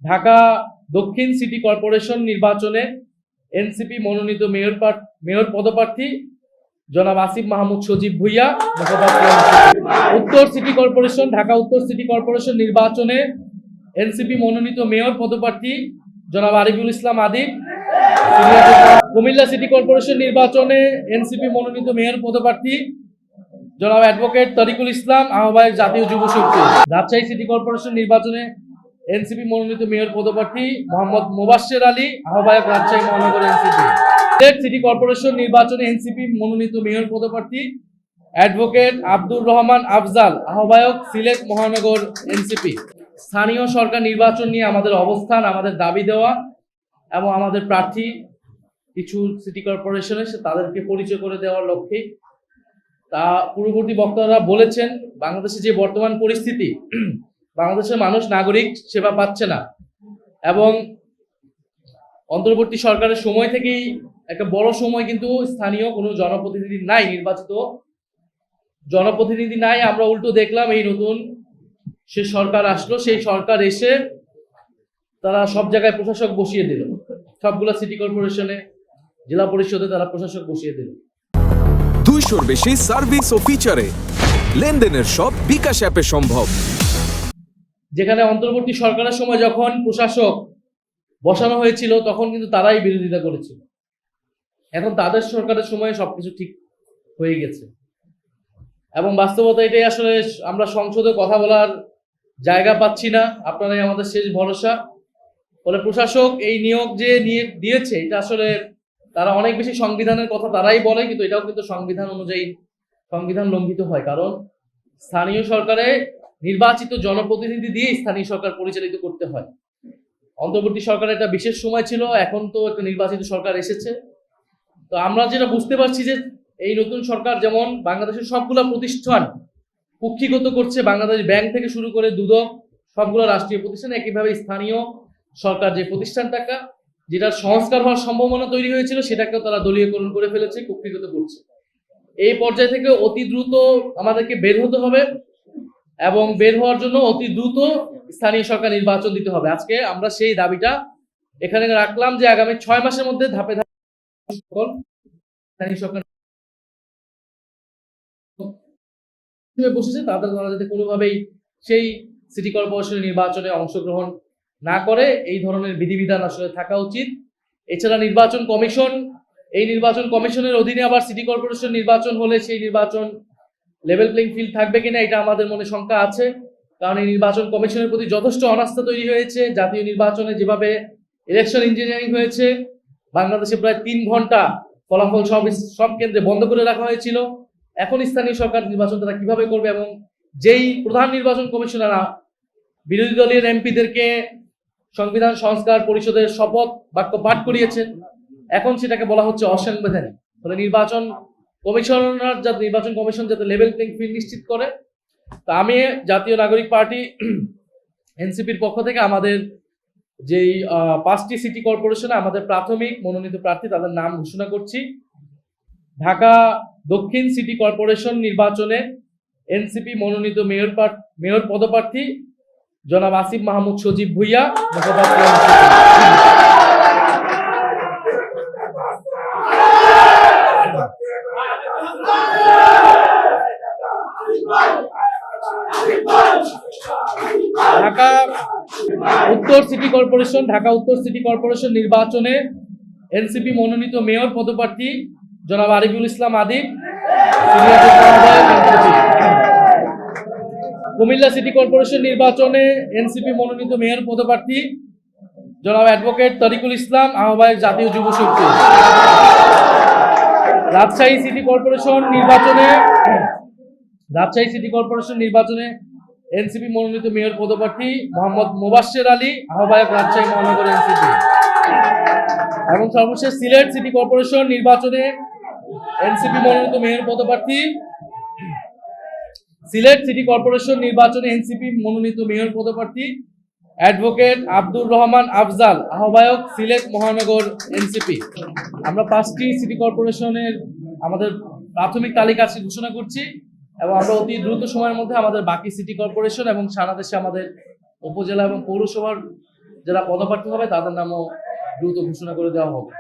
ঢাকা দক্ষিণ city corporation নির্বাচনে NCP মনোনীত মেয়র পদপ্রার্থী জনাব আসিফ মাহমুদ সজীব ভুইয়া উত্তর সিটি কর্পোরেশন ঢাকা উত্তর সিটি কর্পোরেশন নির্বাচনে এনসিপি মনোনীত মেয়র পদপ্রার্থী জনাব আরিফুল ইসলাম আদিব। কুমিল্লা সিটি কর্পোরেশন নির্বাচনে এনসিপি মনোনীত মেয়র পদপ্রার্থী জনাব অ্যাডভোকেট তরিকুল ইসলাম, আহ্বায়ক জাতীয় যুব শক্তি। রাজশাহী সিটি কর্পোরেশন নির্বাচনে এনসিপি মনোনীত মেয়র পদপ্রার্থী মোহাম্মদ মোবাশ্বের আলী, আহ্বায়ক রাজশাহী মহানগর এনসিপি। সিলেট সিটি কর্পোরেশন নির্বাচনে এনসিপি মনোনীত মেয়র পদপ্রার্থী অ্যাডভোকেট আব্দুর রহমান আফজাল, আহ্বায়ক সিলেট মহানগর এনসিপি। স্থানীয় সরকার নির্বাচন নিয়ে আমাদের অবস্থান, আমাদের দাবি দেওয়া এবং আমাদের প্রার্থী কিছু সিটি কর্পোরেশনে তাদেরকে পরিচয় করে দেওয়ার লক্ষ্যে তা পূর্ববর্তী বক্তারা বলেছেন, বাংলাদেশে যে বর্তমান পরিস্থিতি, বাংলাদেশের মানুষ নাগরিক সেবা পাচ্ছে না এবং অন্তর্বর্তী সরকারের সময় থেকেই একটা বড় সময় কিন্তু স্থানীয় কোনো জনপ্রতিনিধি নাই, নির্বাচিত জনপ্রতিনিধি নাই। আমরা উল্টো দেখলাম এই নতুন সে সরকার আসলো, সেই সরকার এসে তারা সব জায়গায় প্রশাসক বসিয়ে দিল, সবগুলা সিটি কর্পোরেশনে জেলা পরিষদে তারা প্রশাসক বসিয়ে দিল। 200-র বেশি সার্ভিস ও ফিচারে লেনদেনের সব বিকাশ অ্যাপে সম্ভব। যেখানে অন্তর্বর্তী সরকারের সময় যখন প্রশাসক বসানো হয়েছিল তখন কিন্তু তারাই বিরোধিতা করেছিল, এখন তাদের সরকারের সময় সবকিছু ঠিক হয়ে গেছে এবং বাস্তবতা এটাই। আসলে আমরা সংসদে কথা বলার জায়গা পাচ্ছি না, আপনারাই আমাদের শেষ ভরসা। ফলে প্রশাসক এই নিয়োগ যে নিয়ে দিয়েছে এটা আসলে তারা অনেক বেশি সংবিধানের কথা তারাই বলে, কিন্তু এটাও কিন্তু সংবিধান অনুযায়ী সংবিধান লঙ্ঘিত হয়, কারণ স্থানীয় সরকারে নির্বাচিত জনপ্রতিনিধি দিয়ে স্থানীয় সরকার পরিচালিত করতে হয়। অন্তর্বর্তী সরকারের একটা বিশেষ সময় ছিল, এখন তো একটা নির্বাচিত সরকার এসেছে। তো আমরা যেটা বুঝতে পারছি যে এই নতুন সরকার যেমন বাংলাদেশের সবগুলা প্রতিষ্ঠান কুক্ষিগত করছে, বাংলাদেশ ব্যাংক থেকে শুরু করে দুদক সবগুলো রাষ্ট্রীয় প্রতিষ্ঠান, একইভাবে স্থানীয় সরকার যে প্রতিষ্ঠানটাকে যেটার সংস্কার হওয়ার সম্ভাবনা তৈরি হয়েছিল সেটাকেও তারা দলীয়করণ করে ফেলেছে, কুক্ষিগত করছে। এই পর্যায় থেকে অতি দ্রুত আমাদেরকে বের হতে হবে এবং বের হওয়ার জন্য অতি দ্রুত স্থানীয় সরকার নির্বাচন দিতে হবে। আজকে আমরা সেই দাবিটা এখানে রাখলাম যে আগামী 6 মাসের মধ্যে ধাপে ধাপে সকল স্থানীয় সরকার বসেছে তারা যাতে কোনোভাবেই সেই সিটি কর্পোরেশনের নির্বাচনে অংশগ্রহণ না করে, এই ধরনের বিধিবিধান আসলে থাকা উচিত। এছাড়া নির্বাচন কমিশন, এই নির্বাচন কমিশনের অধীনে আবার সিটি কর্পোরেশন নির্বাচন হলে সেই নির্বাচন লেভেল প্লেইং ফিল্ড থাকবে কিনা এটা আমাদের মনে শঙ্কা আছে, কারণ এই নির্বাচন কমিশনের প্রতি যথেষ্ট অনাস্থা তৈরি হয়েছে। জাতীয় নির্বাচনে যেভাবে ইলেকশন ইঞ্জিনিয়ারিং হয়েছে, বাংলাদেশে প্রায় 3 ঘন্টা ফলাফল সব কেন্দ্রে বন্ধ করে রাখা হয়েছিল। এখন স্থানীয় সরকার নির্বাচন তারা কিভাবে করবে এবং যেই প্রধান নির্বাচন কমিশনাররা বিরোধী দলীয় এমপিদেরকে সংবিধান সংস্কার পরিষদের শপথ বাক্য পাঠ করিয়েছেন, এখন সেটাকে বলা হচ্ছে অসাংবিধানিক। ফলে নির্বাচন কমিশন যাতে লেভেল প্লেইং ফিল্ড নিশ্চিত করে। তা আমি জাতীয় নাগরিক পার্টি এনসিপির পক্ষ থেকে আমাদের যেই 5টি সিটি কর্পোরেশনে আমাদের প্রাথমিক মনোনীত প্রার্থী তাদের নাম ঘোষণা করছি। ঢাকা দক্ষিণ সিটি কর্পোরেশন নির্বাচনে এনসিপি মনোনীত মেয়র পদপ্রার্থী জনাব আসিফ মাহমুদ সজীব ভুইয়া, ঢাকা উত্তর সিটি কর্পোরেশন নির্বাচনে এনসিপি মনোনীত মেয়র পদপ্রার্থী জনাব আরিফুল ইসলাম আদিব। কুমিল্লা সিটি কর্পোরেশন নির্বাচনে এনসিপি মনোনীত মেয়র পদপ্রার্থী জনাব অ্যাডভোকেট তরিকুল ইসলাম, আহ্বায়ক জাতীয় যুব শক্তি। রাজশাহী সিটি কর্পোরেশন নির্বাচনে এনসিপি মনোনীত মেয়র পদপ্রার্থী মোহাম্মদ মোবাশ্বের আলী, আহ্বায়ক রাজশাহী মহানগর এনসিপি। এবং সর্বশেষ সিলেট সিটি কর্পোরেশন নির্বাচনে এনসিপি মনোনীত মেয়র পদপ্রার্থী অ্যাডভোকেট আব্দুর রহমান আফজাল, আহ্বায়ক সিলেট মহানগর এনসিপি। আমরা 5টি সিটি কর্পোরেশনের আমাদের প্রাথমিক তালিকা ঘোষণা করছি এবং আমরা অতি দ্রুত সময়ের মধ্যে আমাদের বাকি সিটি কর্পোরেশন এবং সারা দেশে আমাদের উপজেলা এবং পৌরসভার যারা পদপ্রার্থী হবে তাদের নামও দ্রুত ঘোষণা করে দেওয়া হবে।